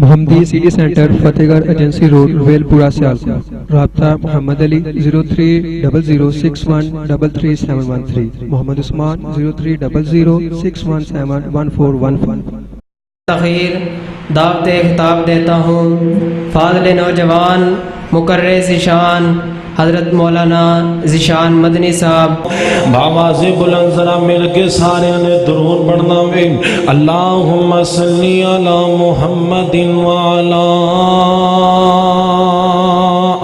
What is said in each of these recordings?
محمدی city centre فتح گڑھ agency road well پورہ سیالکوٹ۔ رابطہ محمد علی 030061337113، محمد عثمان 030061711415۔ تخیر دعوت خطاب دیتا ہوں فاضل نوجوان مقرر ذیشان حضرت مولانا ذیشان مدنی صاحب۔ بآواز بلند ذرا مل کے سارے نے درود پڑھنا وے۔ اللہم صلی علی محمد وعلی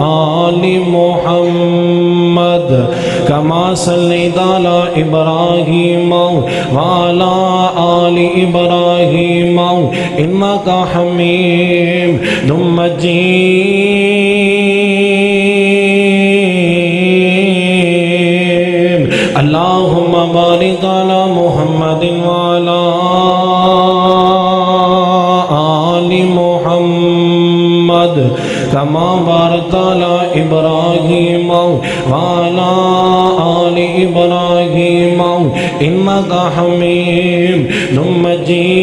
آل محمد کما صلیت علی ابراہیم وعلی آل ابراہیم انک حمید مجید۔ اللہم بارک علی محمد وعلی آل محمد کما بارکت علی ابراہیم وعلی آل ابراہیم انک حمید مجید۔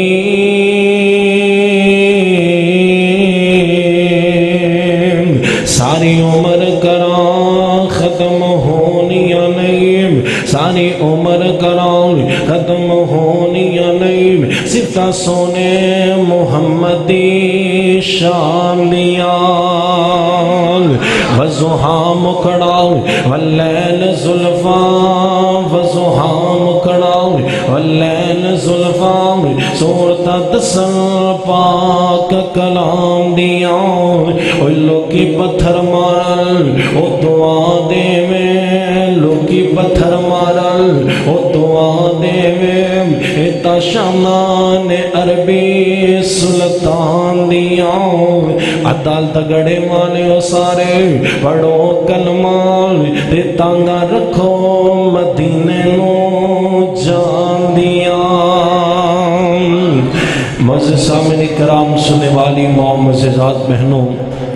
ساری عمر کرا ختم ہونی نہیں، ساری عمر کران ختم ہونی نہیں، صرف سونے محمدی شان لیا۔ وضحا مکڑاؤ واللیل زلفا، وضحا مکڑاؤ واللیل زلفا، صورت دسل پاک کلام دیا۔ اوہ لوکی پتھر مارل او دعا دے میں، لوکی پتھر مارل او دعا دے میں، ایتا شامان عربی سلطان دیا۔ عدالت گڑے مانے او سارے پڑھو کلمان، تے تانگا رکھو مدینے نو جان دیا۔ معزز سامعین کرام، سننے والی ماں معززات بہنوں،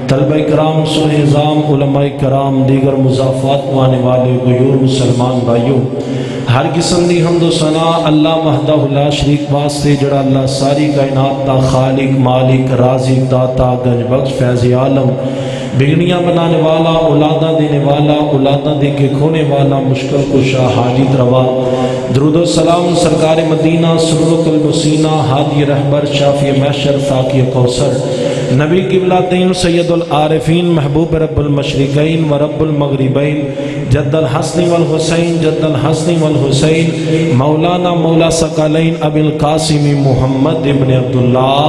طلبہ کرام، سنہ نظام، علماء کرام، دیگر مضافات مانے والے غیور مسلمان بھائیوں، ہر قسم دی حمد و ثنا اللہ وحدہ لا شریک واسطے جڑا اللہ ساری کائنات دا خالق، مالک، رازق، داتا، گنج بخش، فیض عالم، بگڑیاں بنانے والا، اولادہ دینے والا، اولادہ دے کے کھونے والا، مشکل کشا، حاجت روا، درود و سلام سرکار مدینہ، سرور قلب سینہ، ہادی رہبر، شافی محشر، فاقی کوثر، نبی قبلہ تین، سید العارفین، محبوب رب المشرقین و رب المغربین، جد الحسن والحسین، جد الحسن والحسین، مولانا مولا ثقلین ابی القاسم محمد ابن عبداللہ۔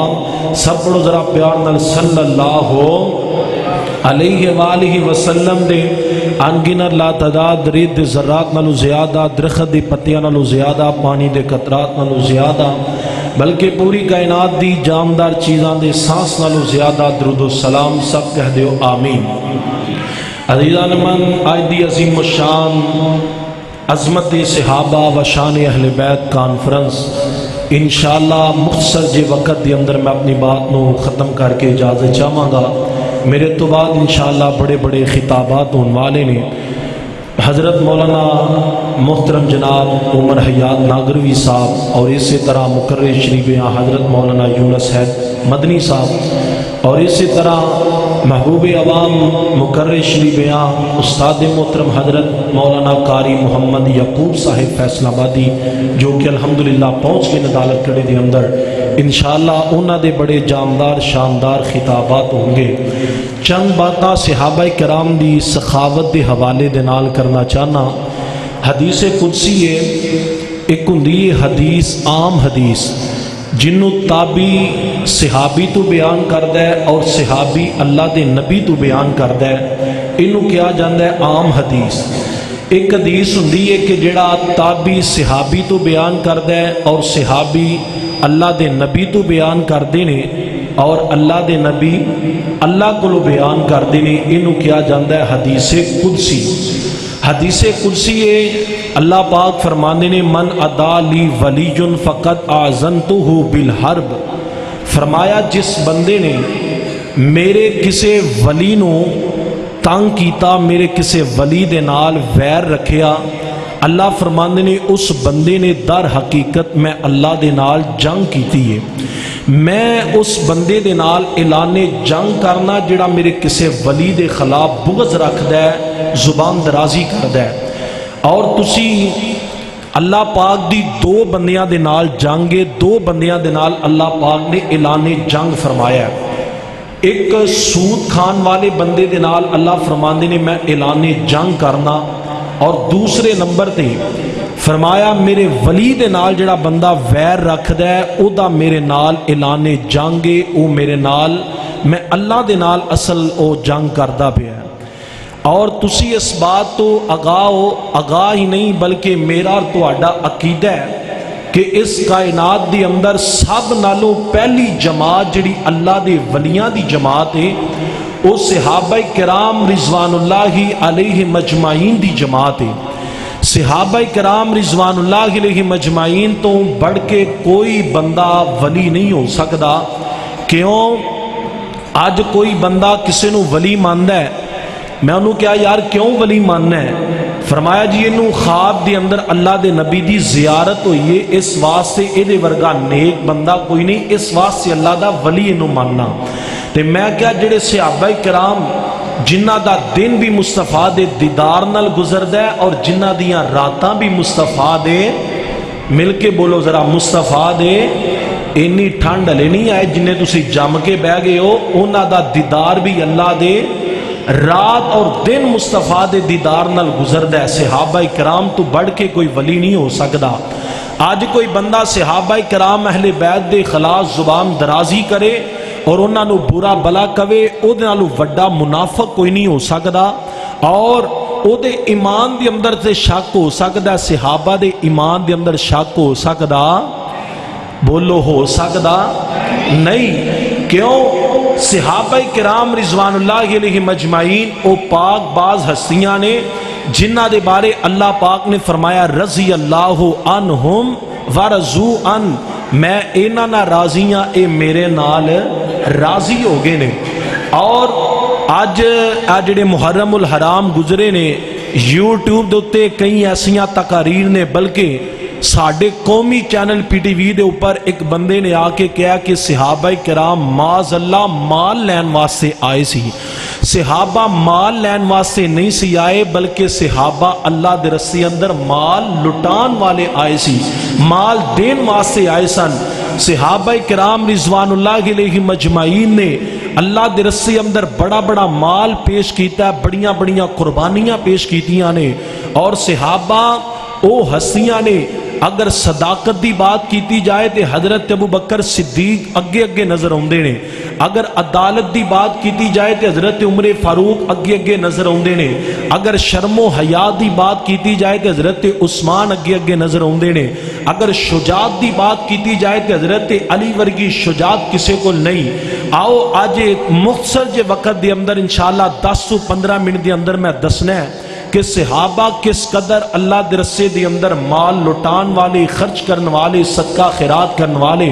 سب پڑھو ذرا پیار نال صلی اللہ علیہ وآلہ وسلم دے۔ انگنر لا تعداد رید ذرات نالو زیادہ، درخت دی پتیاں نالو زیادہ، پانی دے قطرات نالو زیادہ، بلکہ پوری کائنات دی جامدار چیزاں دے سانس نالو زیادہ درود و سلام سب کہہ دیو آمین۔ عزیزان من، آج دی عظیم الشان عظمت صحابہ و شان اہل بیت کانفرنس انشاءاللہ مختصر جے وقت دی اندر میں اپنی بات نو ختم کر کے اجازت چاہوں گا۔ میرے تو بعد انشاءاللہ بڑے بڑے خطابات ہونے والے نے۔ حضرت مولانا محترم جناب عمر حیات ناگروی صاحب، اور اسی طرح مقرر شریف یہاں حضرت مولانا یونس حید مدنی صاحب، اور اسی طرح محبوب عوام مقرر شریف یہاں استاد محترم حضرت مولانا قاری محمد یعقوب صاحب فیصل آبادی، جو کہ الحمدللہ پہنچ کے ندالت کڑے دے اندر انشاءاللہ انہاں دے بڑے جاندار شاندار خطابات ہوں گے۔ چند باتاں صحابہ کرام دی سخاوت دے حوالے دے نال کرنا چاہنا۔ حدیث قدسی ہے، ایک ہندی حدیث عام حدیث جنوں تابی صحابی تو بیان کردہ ہے اور صحابی اللہ دے نبی تو بیان کردہ ہے، انہوں کیا جاندہ ہے عام حدیث۔ ایک حدیث ہندی ہے کہ جڑا تابی صحابی تو بیان کردہ ہے اور صحابی اللہ دے نبی تو بیان کردے نے، اور اللہ دے نبی اللہ کو بیان کردے نے، انہوں کیا جاندہ ہے حدیث قدسی۔ حدیث قدسی ہے، اللہ پاک فرمانے نے من ادا لی ولی فقط آذنتہ بالحرب، فرمایا جس بندے نے میرے کسے ولی نو تنگ کیتا، میرے کسے ولی دے نال ویر رکھیا، اللہ فرماندے نے اس بندے نے در حقیقت میں اللہ دے نال جنگ کیتی ہے، میں اس بندے دے نال اعلان جنگ کرنا جڑا میرے کسے ولی دے خلاف بغض رکھدا ہے، زبان درازی کردا ہے۔ اور تسی اللہ پاک دی دو بندیاں دے نال جنگ ہے، دو بندیاں دے نال اللہ پاک نے اعلان جنگ فرمایا ہے۔ ایک سود کھان والے بندے دے نال اللہ فرماندے نے میں اعلان جنگ کرنا، اور دوسرے نمبر تے فرمایا میرے ولی دے نال جڑا بندہ ویر رکھدا ہے او دا میرے نال اعلان جنگ ہے، او میرے نال میں اللہ دے نال اصل او جنگ کردا پیا ہے۔ اور تسی اس بات تو آگاہ ہی نہیں بلکہ میرا اور تہاڈا عقیدہ ہے کہ اس کائنات دی اندر سب نالوں پہلی جماعت جڑی اللہ دے ولیاں دی جماعت ہے وہ صحابہ کرام رضوان اللہ علیہ مجمعین دی جماعت ہے۔ صحابہ کرام رضوان اللہ علیہ مجمعین تو بڑھ کے کوئی بندہ ولی نہیں ہو سکتا۔ کیوں؟ آج کوئی بندہ کسی نو ولی ماندا ہے، میں انہوں کیا یار کیوں ولی ماننا ہے؟ فرمایا جی انہوں خواب دے اندر اللہ دے نبی دی زیارت ہوئی ہے، اس واسطے اے دے ورگا نیک بندہ کوئی نہیں، اس واسطے اللہ دا ولی انہوں ماننا۔ تے میں کیا جڑے صحابہ کرام جنہ دا دن بھی مصطفیٰ دے دیدار نال گزردا ہے اور جنہ دیاں راتاں بھی مصطفیٰ دے، مل کے بولو ذرا مصطفیٰ دے، اینی ٹھنڈ ہلے نہیں آئے جنہیں تسی جم کے بہ گئے ہو، انہاں دا دیدار بھی اللہ دے رات اور دن مصطفیٰ دے دیدار نال گزردا ہے۔ صحابہ کرام تو بڑھ کے کوئی ولی نہیں ہو سکتا۔ آج کوئی بندہ صحابہ کرام اہل بیت دے خلاف زبان درازی کرے اور انہاں نو برا بلا کہے، او دے نالوں وڈا منافق کوئی نہیں ہو سکتا، اور او دے ایمان دے اندر تے شک ہو سکتا ہے، صحابہ دے ایمان دے اندر شک ہو سکتا، بولو ہو سکتا نہیں۔ کیوں؟ صحابہ کرام رضوان اللہ علیہ مجمعین او پاک باز ہستیاں نے جنہ دے بارے اللہ پاک نے فرمایا رضی اللہ عنہم ورضو ان، میں اینا نہ راضیاں اے میرے نال راضی ہو گئے نے۔ اور آج جڑے محرم الحرام گزرے نے یوٹیوب دوتے کئی ایسیاں تقاریر نے، بلکہ ساڑھے قومی چینل پی ٹی وی دے اوپر ایک بندے نے آ کے کہا کہ صحابہ کرام معاذ اللہ مال لین واسطے آئے سی۔ صحابہ مال لین واسطے نہیں سی آئے بلکہ صحابہ اللہ دے رستے اندر مال لٹان والے آئے سی، مال دین واسطے آئے سن۔ صحابہ کرام رضوان اللہ علیہ مجمعین نے اللہ دے رستے اندر بڑا بڑا مال پیش کیتا ہے، بڑیاں بڑیاں قربانیاں پیش کیتیاں نے، اور صحابہ او ہستیاں نے اگر صداقت دی بات کیتی جائے تے حضرت ابو بکر صدیق اگے اگے نظر آندے نے، اگر عدالت دی بات کیتی جائے تے حضرت عمر فاروق اگے اگے نظر آندے نے، اگر شرم و حیا دی بات کیتی جائے تے حضرت عثمان اگے اگے نظر آندے نے، اگر شجاعت دی بات کیتی جائے تے حضرت علی ورگی شجاعت کسے کو نہیں۔ آؤ آج مختصر جے وقت دے اندر انشاءاللہ 10 سے 15 منٹ دے اندر میں دسنا ہے کہ صحابہ کس قدر اللہ دے رستے دے اندر مال لٹان والے، خرچ کرن والے، صدقہ خیرات کرن والے۔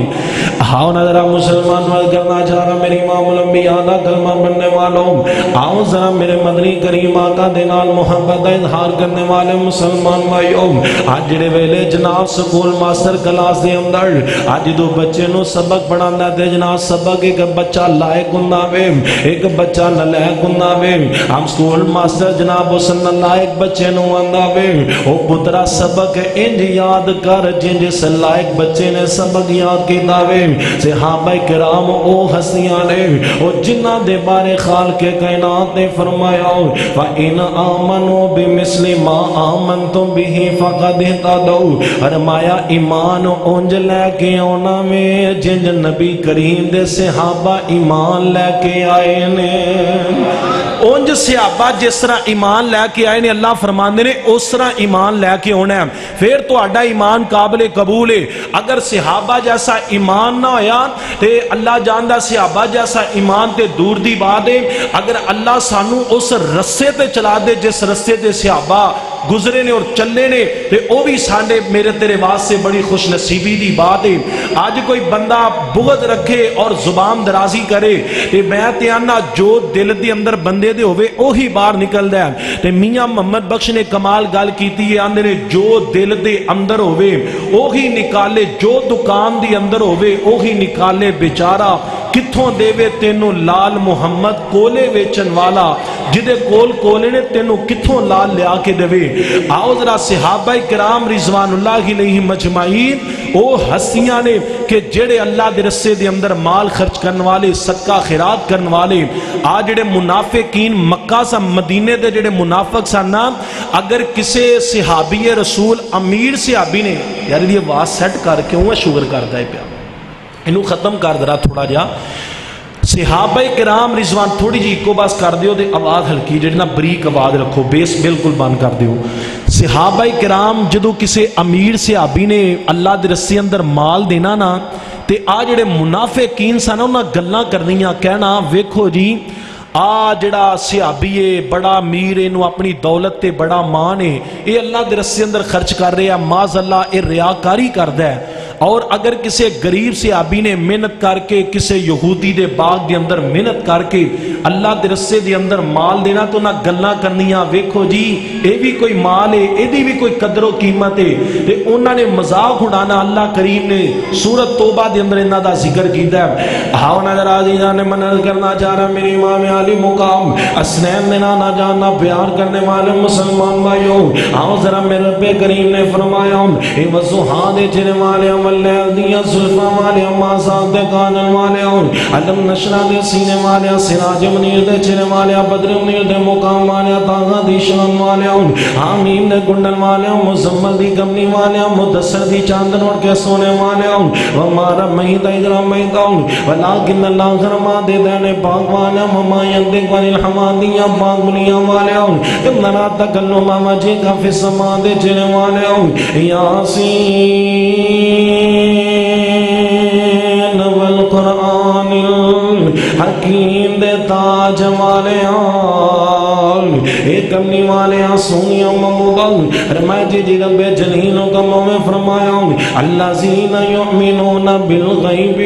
آؤ ذرا مسلمان کرنا چاہ رہا میری امام الانبیاء دا کلمہ بننے والوں، آؤ ذرا میرے مدنی کریم آقا دے نال محبت اظہار کرنے والے مسلمان بھائیوں، آج جڑے ویلے جناب سکول ماسٹر کلاس دے اندر آج دو بچے نو سبق پڑھاندا تے جناب سبق ایک بچہ لائق ہوندا وے، ایک بچہ نالائق ہوندا وے، ہم سکول ماسٹر جناب حسن اللہ ایک بچے نو آندا وے، او پترا سبق انج یاد کر جنج سے لائق بچے نے سبق یاد کیتا وے۔ صحابہ کرام او ہستیاں نے او جنہ دے بارے خالق کائنات نے فرمایا فَإِنْ آمَنُوا بِمِثْلِ مَا آمَنْتُمْ بِهِ فَقَدْ اهْتَدَوْا، فرمایا ایمان اونج لے کے اونا میں جنج نبی کریم دے صحابہ ایمان لے کے آئے نے، اونج صحابہ جس طرح ایمان لے کے آئے نے اللہ فرماندے نے اس طرح ایمان لے کے ہونا ہے، پھر تو آڈا ایمان قابل قبول ہے۔ اگر صحابہ جیسا ایمان نہ ہویا تے اللہ جاندہ صحابہ جیسا ایمان تے دور دی بات ہے۔ اگر اللہ سانو اس رسے تے چلا دے جس رسے تے صحابہ گزرے نے اور چلے نے تے او بھی ساڈے میرے تیرے واسطے بڑی خوش نصیبی دی بات ہے۔ آج کوئی بندہ بغض رکھے اور زبان درازی کرے تے میں تے آنا جو دل دی اندر بندے دے ہوئے اوہی باہر نکل ہے۔ تے میاں محمد بخش نے کمال گل کیتی ہے، آندے نے جو دل دے اندر ہوئے اوہی نکالے، جو دکان دی اندر ہوئے اوہی نکالے، بیچارہ کتھوں دے وے تینوں لال محمد کولے ویچن والا، جدے کول کولے نے تینوں کتھوں لال لیا کے دے وے۔ آؤ ذرا صحابہ کرام رضوان اللہ علیہ مجمعین او ہستیاں نے کہ جڑے اللہ دے رسے دے اندر مال خرچ کرنے والے، صدقہ خیرات کرنے والے، آج جڑے منافقین مکہ سا مدینے دے جڑے منافق سا نا، اگر کسے صحابی رسول امیر صحابی نے یار یہ واس سیٹ کر کے ہوں شوگر کرتا ہے پیا انہوں ختم کر درا تھوڑا جا صحابہ کرام رضوان تھوڑی جی کو باس کر دیو دے آواز ہلکی جڑنا بریک آواز رکھو بیس بالکل بند کر دیو۔ صحابہ کرام جدو کسے امیر صحابی نے اللہ دے رسے اندر مال دینا نا تے آ جڑے منافقین سا نا انہاں گلاں کرنیاں کہنا ویکھو جی آ جڑا صحابی ہے بڑا امیر ہے انہوں اپنی دولت تے بڑا مان ہے اے اللہ دے رسے اندر خرچ کر رہے ہیں، معاذ اللہ اے ریاکاری کردا ہے۔ اور اگر کسی غریب صحابی نے محنت کر کے کسی یہودی دے باغ دے اندر محنت کر کے اللہ دے رسے دے اندر مال دینا تو نہ گلاں کرنیاں ویکھو جی اے بھی کوئی مال ہے، اے دی بھی کوئی قدر و قیمت ہے، تے انہاں نے مذاق اڑانا اللہ کریم نے سورۃ توبہ دے اندر انہاں دا ذکر کیتا ہے۔ ہاں نظر عزیزاں نے منعت کرنا چاہ رہا میرے امام علی مقام اسنین میں نہ جاننا پیار کرنے والے مسلمان بھائیوں، آؤ ذرا میرے رب کریم نے فرمایا اے وضحا دے چنے والے واللیل دیا زلفا والے ماساد دے کانن والے علم نشرہ دے سینے والے سراج منیر دے چنے والے بدر منیر دے مقام والے تاغا دی شان والے حامیم دے گنڈن والے مزمل دی گمنی والے مدسر دی چاندن اڑ کے سونے والے ومارا مہیدہ اجرام مہیدہ ولیکن اللہ غرما دے دینے پاک والے ممائن دے قوانی الحمادیہ پاک بنیاں والے امنا تکلم مجھے کا فی سما دے چنے والے یاسین والقرآن الحکیم دے تاج والے ایک کمنی والے سونی ممبل رمائے جی رب جلیلوں کا مومن فرمایا الذین یؤمنون بالغیب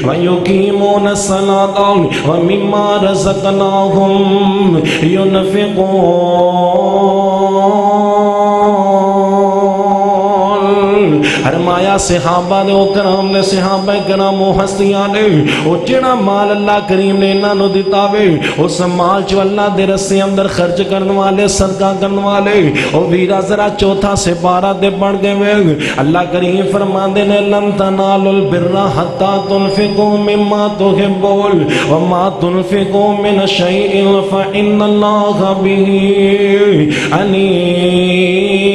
ویقیمون الصلاة ومما رزقناہم ينفقون۔ فرمایا صحابہ نے کرام نے صحابہ کرام و ہستیاں نے او جڑا مال اللہ کریم نے انہاں نو دتا وے اس مال چ اللہ دے رستے اندر خرچ کرن والے صدقہ کرن والے او ویرا ذرا چوتھا سپارہ تے پڑھ دے وے اللہ کریم فرماندے نے لن تنالوا البر حتى تنفقوا مما تحبون وما تنفقوا من شيء فإن الله به عليم۔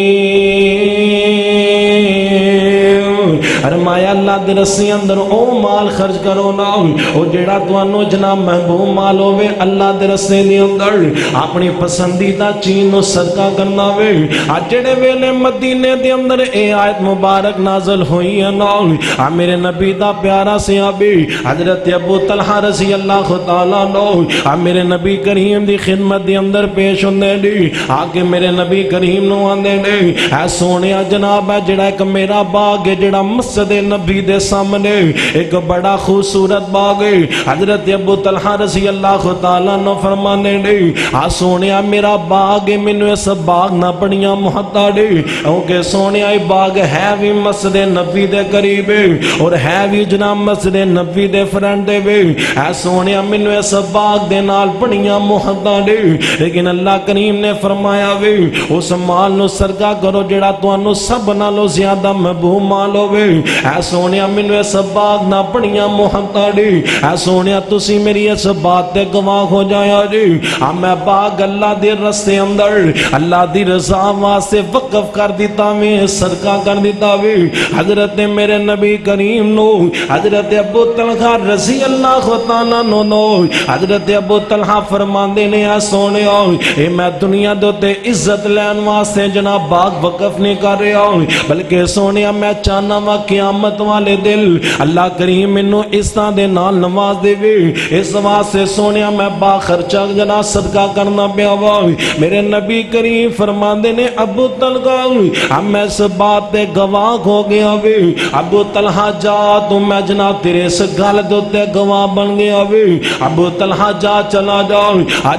فرمایا اللہ دے رسے اندر او مال خرچ کرو نا او جڑا توانو جناب محبوب مال ہوئے اللہ دے رسے دے اندر اپنی پسندیدہ چیز نو صدقہ کرنا وے۔ جڑے ویلے مدینے دے اندر اے آیت مبارک نازل ہوئی ہے نا میرے نبی دا پیارا صحابی حضرت ابو طلحہ رضی اللہ تعالیٰ نو میرے نبی کریم دی خدمت دے اندر پیش ہوندے دی آگے میرے نبی کریم نو آندے نے اے سونے جناب ہے جڑا ایک میرا باغ ہے جڑا مسجد نبی دے سامنے ایک بڑا خوبصورت باغ ہے۔ حضرت ابو طلحہ رضی اللہ تعالیٰ نو فرمانے نے آ سونیا میرا باغ ہے مینوں اس باغ نہ بڑیاں محتا دے کیونکہ سونیا یہ باغ ہے بھی مسجد نبی دے قریب اور ہے بھی جناب مسجد نبی دے فرنٹ دے اے سونیا مینوں اس باغ دے نال بڑیاں محتا دے لیکن اللہ کریم نے فرمایا وے اس مال نو صدقہ کرو جڑا تانوں سب نالوں زیادہ محبوب مال ہوے۔ اے سونیا مینوں اس باغ نہ بڑیاں محبتاں دی اے سونیا تسی میری اس بات تے گواہ ہو جایا جی میں باغ اللہ دے رستے اندر اللہ دی رضا واسطے وقف کر دیتا میں صدقہ کر دیتا وے۔ حضرت میرے نبی کریم نو حضرت ابو طلحہ رضی اللہ تعالیٰ نو حضرت ابو طلحہ فرماندے نے اے سونیا اے میں دنیا دے تے عزت لین واسطے جناب باغ وقف نہیں کر رہا بلکہ سونیا میں چاہنا وا قیامت والا والے دل اللہ کریم مینوں اس طرح دے نال نواز دے وے اس واسطے سونیا میں با خرچہ جنا صدقہ کرنا پیا وا میرے نبی کریم فرماندے نے ابو طلحہ میں اس بات تے گواہ ہو گیا وے ابو طلحہ جا تو میں جناب تیرے اس گل دے تے گواہ بن گیا وے ابو طلحہ جا چلا جا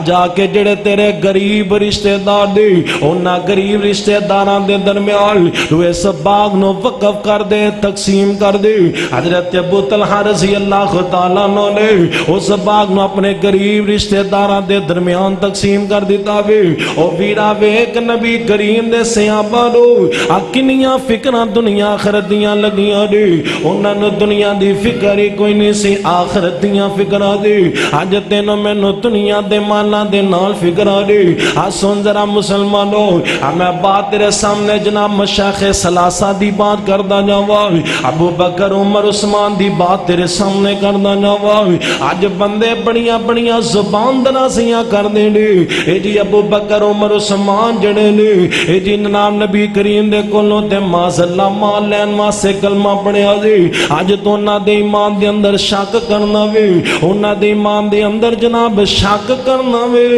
جا کے جڑے تیرے غریب رشتہ دار دے انہاں غریب رشتہ داراں دے درمیان تو اس باغ نو وقف کر دے تقسیم کر دے حضرت ابو طلحہ رضی اللہ تعالیٰ عنہ نے اس باغ نو اپنے غریب رشتہ داراں دے درمیان تقسیم کر دیتا وے او ویرا ویک نبی کریم دے صحابہ نو کنیاں فکراں دنیا آخرت دیاں لگیاں نے انہاں نو دنیا دی فکر ہی کوئی نہیں سی آخرت دیاں فکراں دی اج تینوں مینوں دنیا دے مالاں دے نال فکراں نے سن ذرا مسلمانوں میں بات تیرے سامنے جناب مشایخ ثلاثہ دی بات کردا جاواں ابو بکر عمر عثمان دی بات تیرے سامنے کردا جاواں اج بندے بڑیاں بڑیاں زبان درازیاں کردے نے اے جی ابو بکر عمر عثمان جڑے نے اے جی نام نبی کریم دے کولوں تے ماذ اللہ مال لین واسطے کلمہ پڑھیا جی اج تو انہاں دے ایمان دے اندر شک کرنا وے انہاں دے ایمان دے اندر جناب شک کرنا وے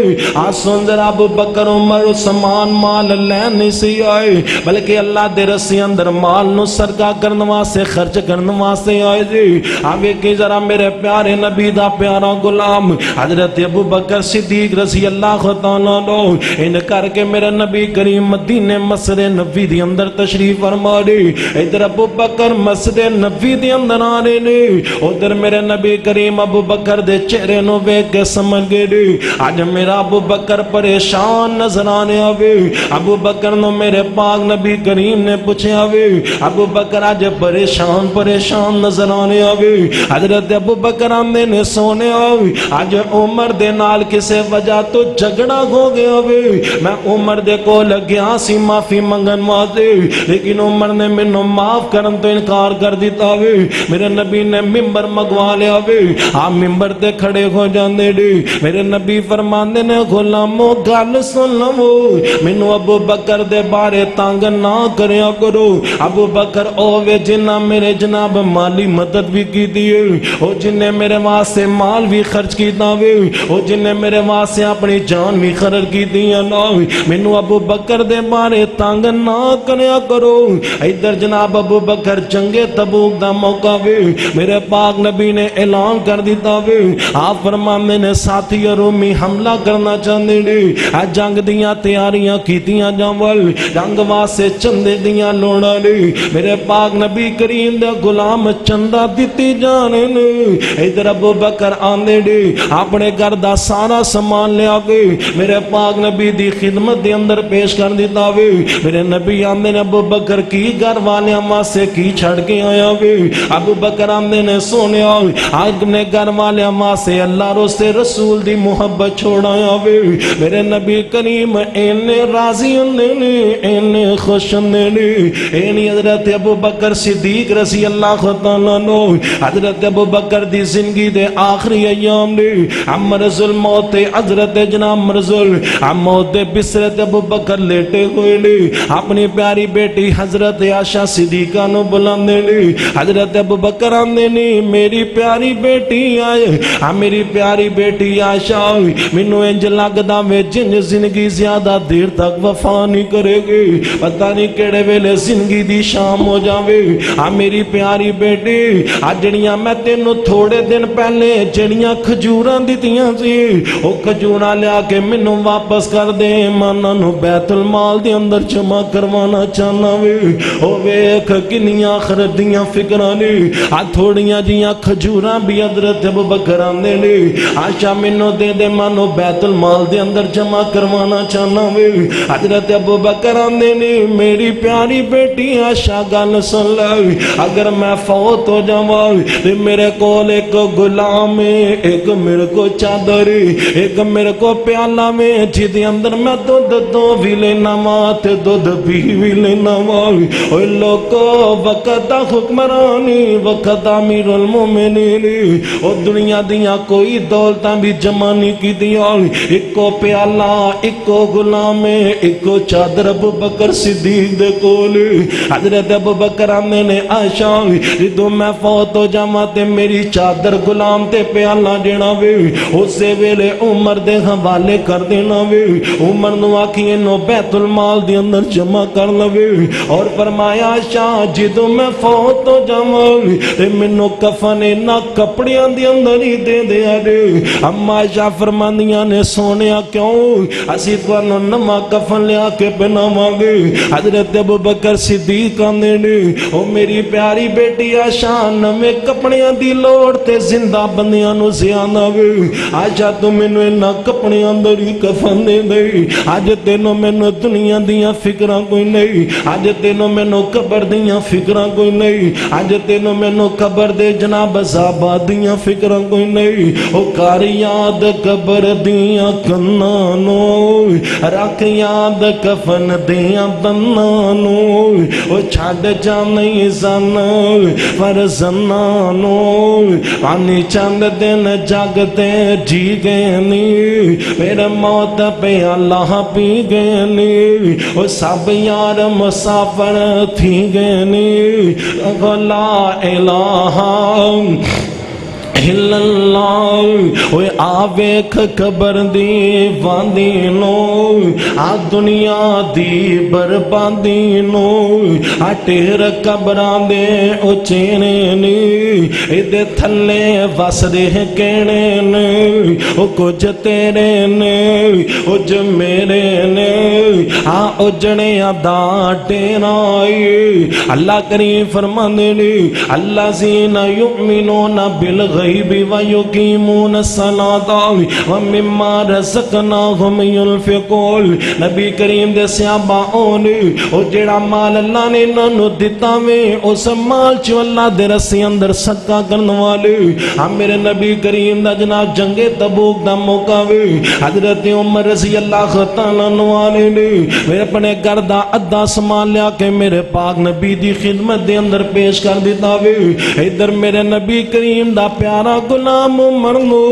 سن ذرا ابو بکر عمر عثمان مال لین نہیں سی آئے بلکہ اللہ دے رسی اندر مال نو صدقہ کرن واسطے خرچ کرن واسطے آئے جی آوے کہ ذرا میرے پیارے نبی دا پیارا غلام حضرت ابو بکر صدیق رضی اللہ تعالیٰ عنہ ان کر کے میرے نبی کریم مدینے مسجد نبوی دی اندر تشریف فرما دے ادھر ابو بکر مسجد نبوی دی اندر آنے نے ادھر میرے نبی کریم ابو بکر دے چہرے نو ویکھ کے سمجھ گئے نے آج میرا ابو بکر پریشان نظر آنے آوے ابو بکر نو میرے پاک نبی کریم نے پوچھے آوے ابو بکر آج پریشان نظر آنے آوے حضرت ابو بکر آنے نے سونے آوے آج عمر دے نال کسے وجہ تو جھگڑا ہو گیا وے میں عمر دے کو لگیا سی معافی منگن واسطے لیکن عمر نے مینوں معاف کرن تو انکار کر دیتا وے میرے نبی نے ممبر منگوا لیا وے آپ ممبر تے کھڑے ہو جاندے نے میرے نبی فرماندے نے غلامو گل سن لو مینوں ابو بکر دے بارے تنگ نہ کریا کرو ابو بکر او وے جنہ میرے جناب مالی مدد بھی کی دیئے او جنہیں میرے واسطے مال بھی خرچ کیتا وے او جنہیں میرے واسطے اپنی جان بھی خرچ کی دیا نہ مینوں ابو بکر دے بارے تنگ نہ کریا کرو ادھر جناب ابو بکر جنگ تبوک دا موقع وے میرے پاک نبی نے اعلان کر دیتا وے آپ فرماندے نے ساتھی رومی حملہ کرنا چاہندے نے جنگ دیاں تیاریاں کیتیاں جاول جنگ واسطے چندے دیاں لوڑا نے میرے پاک نبی کریم دے غلام چندہ دیتی جانے نے ادھر ابو بکر آندے نے اپنے گھر دا سارا سامان لیا کے میرے پاک نبی دی خدمت دے اندر پیش کر دیتا وے میرے نبی آندے نے ابو بکر کی گھر والے واسطے کی چھڑ کے آیا وے ابو بکر آندے نے سونے اپنے گھر والے واسطے اللہ روستے رسول دی محبت چھوڑایا وے میرے نبی کریم اینے راضی ہوندے نے اینے خوش ہوندے نے اینی حضرت ابو بکر صدیق رضی اللہ تعالیٰ عنہ حضرت ابو بکر دی زندگی دے آخری ایام نے مرض الموت حضرت جناب مرض الموت بسرت ابو بکر لیٹے ہوئے نے اپنی پیاری بیٹی حضرت عائشہ صدیقہ نو بلاندے نے حضرت ابو بکر آندے نے میری پیاری بیٹی آئے میری پیاری بیٹی عائشہ مینوں انج لگدا وے جن زندگی زیادہ دیر تک وفا نہیں کرے گی پتہ نہیں کیڑے ویلے زندگی دی شام ہو جاوے میری پیاری بیٹی جڑیاں میں تینوں تھوڑے دن پہلے جڑیاں کھجوراں دتیاں سی او کھجوراں لیا کے مینوں واپس کر دے مانا نو بیت المال دے اندر جمع کروانا چاہنا وے او ویکھ کنیاں آخرت دیاں فکراں نے تھوڑیاں جیاں کھجوراں بھی حضرت ابو بکر آندے نے عائشہ مینوں دے دے مانو بیت المال دے اندر جمع کروانا چاہنا وے حضرت ابو بکر آندے نے میری پیاری بیٹی عائشہ گل سن لے اگر میں فوت ہو جاواں تے میرے کول ایک غلام ہے ایک میرے کو چادر ایک میرے کو پیالہ میں جدے اندر میں دودھ بھی لینا وا تے دودھ بھی لینا وا اوے لوکو وقت حکمرانی وقت امیر المومنین او دنیا دیاں کوئی دولتاں بھی جمع نہیں کیتیاں ایکو پیالہ ایکو غلام ایکو چادر ابو بکر صدیق دے کول حضرت ابو بکر آندے نے عائشہ شاہ جدو میں فوت ہو جاواں تے میری چادر غلام تے پیالہ دینا وے اسے ویلے عمر دے حوالے کر دینا وے عمر نو آکھیے نو بیت المال دے اندر جمع کر لوے اور فرمایا شاہ جدو میں فوت ہو جاواں تے مینوں کفن نہ کپڑیاں دے اندر ہی دے دیا دے اما عائشہ فرماندیاں نے سونیا کیوں اسی تانوں نواں کفن لیا کے پہناواں گے حضرت ابوبکر صدیق آندے نے او میری پیاری بیٹی عائشہ نویں کپڑیاں دی لوڑ تے زندہ بندیاں نو زیادہ وے عائشہ تو مینوں انہاں کپڑیاں اندر ہی کفن دے دے اج تینوں مینوں دنیا دیاں فکراں کوئی نہیں اج تینوں مینوں قبر دیاں فکراں کوئی نہیں اج تینوں مینوں قبر دے جناب عذاب دیاں فکراں کوئی نہیں او کر یاد قبر دیاں کناں نو رکھ یاد کفن دیاں دناں نو او چھڈ جا نہیں زن پر زناں نو پانی چند دن جگتے جی گئے نی پھر موت پہ اللہ پی گئے نی او سب یار مسافر تھی گئے نی لا الہ الا اللہ اوے آویکھ قبر دی واندی نو آ دنیا دی بربادی نو آ ٹیر قبران دے اچینے نی ایدے تھلے وس دے کہنے نے او کچھ تیرے نے اج میرے نے آ اجڑے ادا ٹیرائی اللہ کریم فرمانے نے اللہ زین یؤمنون بالغیب وَيُقِيمُونَ الصَّلَاةَ وَمِمَّا رَزَقْنَاهُمْ يُنْفِقُونَ نبی کریم دے صحابہ نے او جڑا مال اللہ نے انہوں دیتا وے اس مال چو اللہ دے رسی اندر صدقہ کرن والے ہم میرے نبی کریم دا جناب جنگ تبوک دا موقع وے حضرت عمر رضی اللہ تعالیٰ نوالے نے میرے اپنے گھر دا ادھا سامان لیا کے میرے پاک نبی دی خدمت دے اندر پیش کر دیتا وے ادھر میرے نبی کریم دا پیارا غلام عمر نو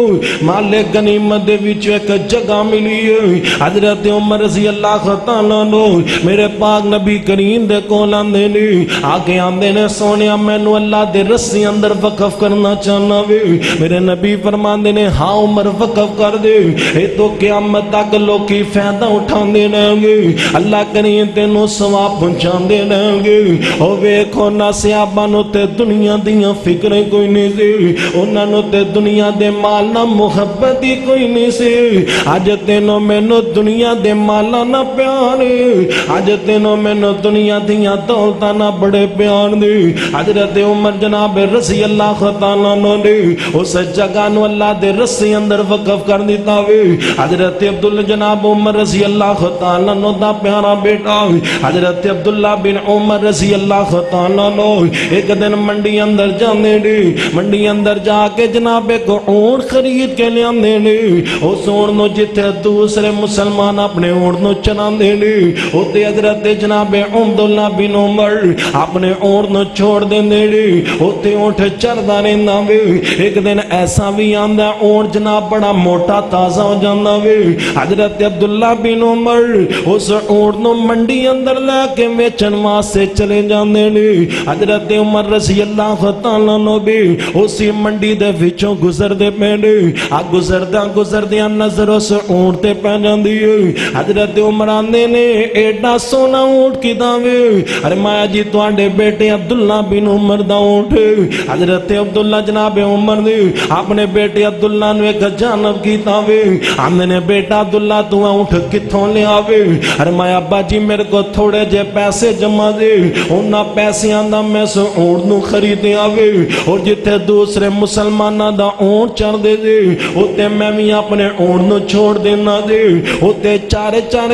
مالک غنیمت دے وچ ایک جگہ ملی ہے حضرت عمر رضی اللہ تعالیٰ نو میرے پاک نبی کریم دے کول آندے نے آگے آندے نے سونیا مینوں اللہ دے رسی اندر وقف کرنا چاہنا وے میرے نبی فرماندے نے ہاں عمر وقف کر دے اے تو قیامت تک لوکی فائدہ اٹھاندے رہیں گے اللہ کریم تینوں ثواب پہنچاندے رہیں گے او ویکھو نہ صحابہ نو تے دنیا دیاں فکریں کوئی نہیں سی انہاں نو تے دنیا دے مال نہ محبت ہی کوئی نہیں سی اج تینوں مینوں دنیا دے مالاں نہ پیار اج تینوں مینوں دنیا دیاں دولتاں نہ بڑے پیار دے حضرت عمر جناب رضی اللہ تعالیٰ عنہ نے اس جگہ نو اللہ دے رسی اندر وقف کر دیتا وے حضرت عبداللہ جناب عمر رضی اللہ تعالیٰ عنہ دا پیارا بیٹا حضرت عبداللہ بن عمر رضی اللہ تعالیٰ عنہ ایک دن منڈی اندر جانے نے منڈی اندر جا کے جناب ایک اونٹ خرید کے لے آنے نے اس اونٹ نو جتے دوسرے مسلمان اپنے اونٹ نو چلاندے نے ہوتے حضرت جناب عبداللہ بن عمر اپنے اونٹ نو چھوڑ دیندے نے ہوتے اونٹ چردا رہندا وے ایک دن ایسا بھی آندا اونٹ جناب بڑا موٹا تازہ ہو جاندا وے حضرت عبداللہ بن عمر اس اونٹ نو منڈی اندر لے کے ویچن واسطے چلے جاندے نے حضرت عمر رضی اللہ تعالیٰ عنہ بھی اسی منڈی دے وچوں گزردے پے نے آ گزردیاں نظر اس اونٹ تے پے جاندی ہے حضرت عمر آندے نے ایڈا سونا اونٹ کیدا وے ارے مایا جی تواڈے بیٹے عبداللہ بن عمر دا اونٹ حضرت عبداللہ جناب عمر نے اپنے بیٹے عبداللہ نو ایک جانب کیتا وے آندے نے بیٹا عبداللہ تو اونٹ کتھوں لے آوے ارے مایا ابا جی میرے کو تھوڑے جے پیسے جمع دے انہاں پیسیاں دا میں سو اونٹ نو خریدے آوے اور جتے دوسرے مسلمانہ دا اونٹ چڑھ دے دے ہوتے میں بھی اپنے اونٹ نو چھوڑ دینا دے ہوتے چار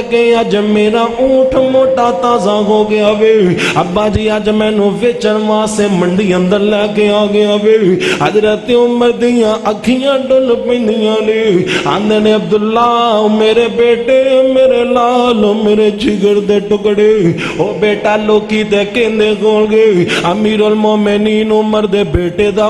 کے آج میرا اونٹ موٹا تازہ ہو گیا وے ابا جی آج میں نو ویچن واسے منڈی اندر لے کے آ گیا وے حضرت عمر دیاں اکھیاں ڈل پیندیاں نے آندے نے عبداللہ میرے بیٹے میرے لال میرے جگر دے ٹکڑے او بیٹا لوکی دے کہندے گول گے امیر المومنین عمر دے بیٹے دا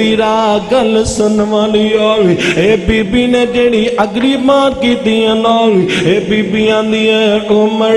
ਵੀਰਾ ਗੱਲ ਸੁਣ ਵਾਲੀ ਓਏ ਇਹ ਬੀਬੀ ਨੇ ਜਿਹੜੀ ਅਗਲੀ ਬਾਤ ਕੀਤੀ ਨਾਲ ਇਹ ਬੀਬੀ ਆਂਦੀ ਹੈ ਉਮਰ